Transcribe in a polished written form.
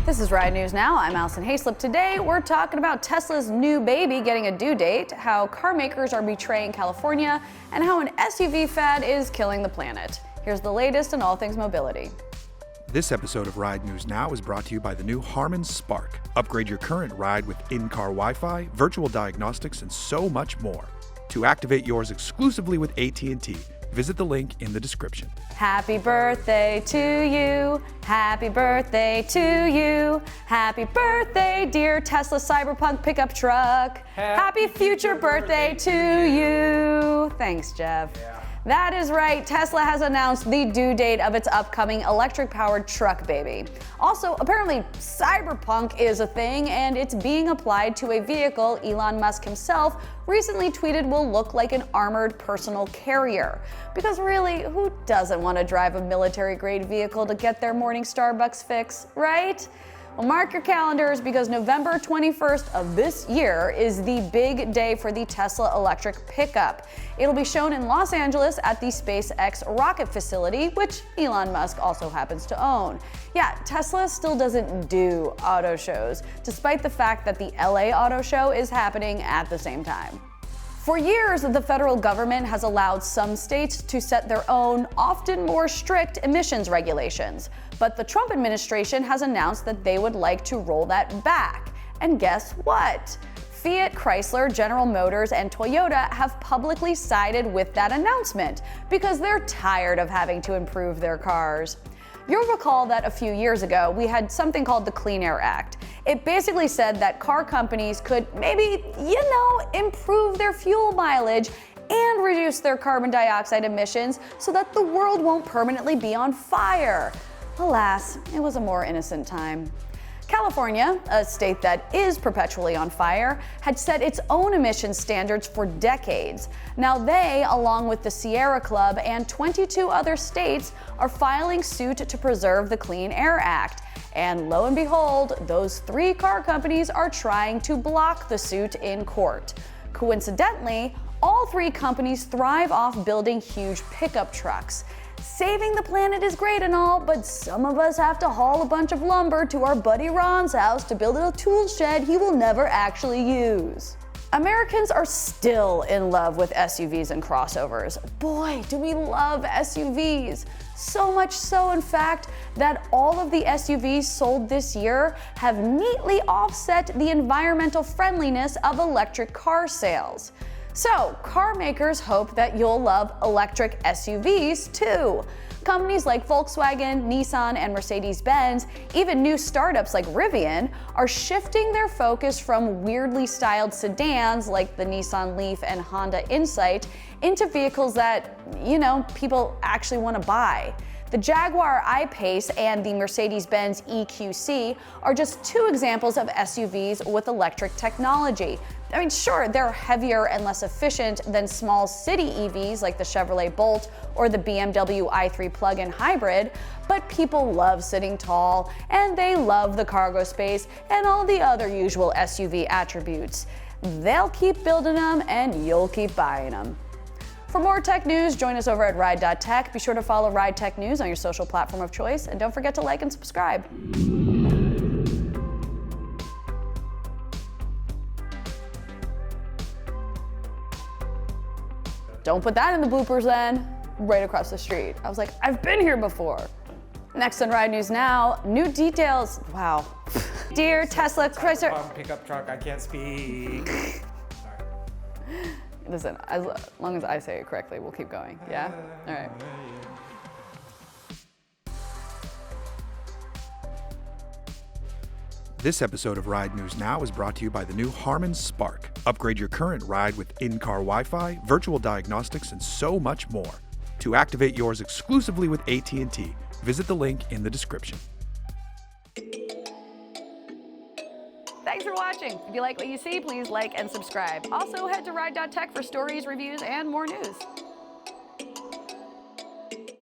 This is Ride News Now. I'm Alison Haislip. Today, we're talking about Tesla's new baby getting a due date, how car makers are betraying California, and how an SUV fad is killing the planet. Here's the latest in all things mobility. This episode of Ride News Now is brought to you by the new Harman Spark. Upgrade your current ride with in-car Wi-Fi, virtual diagnostics, and so much more. To activate yours exclusively with AT&T, visit the link in the description. Happy birthday to you. Happy birthday to you. Happy birthday, dear Tesla Cyberpunk pickup truck. Happy future birthday to you. Thanks, Jeff. Yeah. That is right. Tesla has announced the due date of its upcoming electric-powered truck baby. Also, apparently, Cyberpunk is a thing, and it's being applied to a vehicle Elon Musk himself recently tweeted will look like an armored personal carrier. Because really, who doesn't want to drive a military-grade vehicle to get their morning Starbucks fix, right? Well, mark your calendars because November 21st of this year is the big day for the Tesla electric pickup. It'll be shown in Los Angeles at the SpaceX rocket facility, which Elon Musk also happens to own. Yeah, Tesla still doesn't do auto shows, despite the fact that the LA Auto Show is happening at the same time. For years, the federal government has allowed some states to set their own, often more strict emissions regulations. But the Trump administration has announced that they would like to roll that back. And guess what? Fiat, Chrysler, General Motors, and Toyota have publicly sided with that announcement because they're tired of having to improve their cars. You'll recall that a few years ago, we had something called the Clean Air Act. It basically said that car companies could maybe, improve their fuel mileage and reduce their carbon dioxide emissions so that the world won't permanently be on fire. Alas, it was a more innocent time. California, a state that is perpetually on fire, had set its own emission standards for decades. Now they, along with the Sierra Club and 22 other states, are filing suit to preserve the Clean Air Act. And lo and behold, those 3 car companies are trying to block the suit in court. Coincidentally, all 3 companies thrive off building huge pickup trucks. Saving the planet is great and all, but some of us have to haul a bunch of lumber to our buddy Ron's house to build a tool shed he will never actually use. Americans are still in love with SUVs and crossovers. Boy, do we love SUVs. So much so, in fact, that all of the SUVs sold this year have neatly offset the environmental friendliness of electric car sales. So, car makers hope that you'll love electric SUVs too. Companies like Volkswagen, Nissan, and Mercedes-Benz, even new startups like Rivian, are shifting their focus from weirdly styled sedans like the Nissan Leaf and Honda Insight into vehicles that, people actually want to buy. The Jaguar I-Pace and the Mercedes-Benz EQC are just 2 examples of SUVs with electric technology. I mean, sure, they're heavier and less efficient than small city EVs like the Chevrolet Bolt or the BMW i3 plug-in hybrid, but people love sitting tall and they love the cargo space and all the other usual SUV attributes. They'll keep building them and you'll keep buying them. For more tech news, join us over at ride.tech. Be sure to follow RideTechNews on your social platform of choice, and don't forget to like and subscribe. Don't put that in the bloopers then. Right across the street. I was like, I've been here before. Next on Ride News Now, new details. Wow. Dear Tesla, Chrysler. Pickup truck, I can't speak. Listen, as long as I say it correctly, we'll keep going. Yeah? All right. This episode of Ride News Now is brought to you by the new Harman Spark. Upgrade your current ride with in-car Wi-Fi, virtual diagnostics, and so much more. To activate yours exclusively with AT&T, visit the link in the description. Thanks for watching. If you like what you see, please like and subscribe. Also, head to ride.tech for stories, reviews, and more news.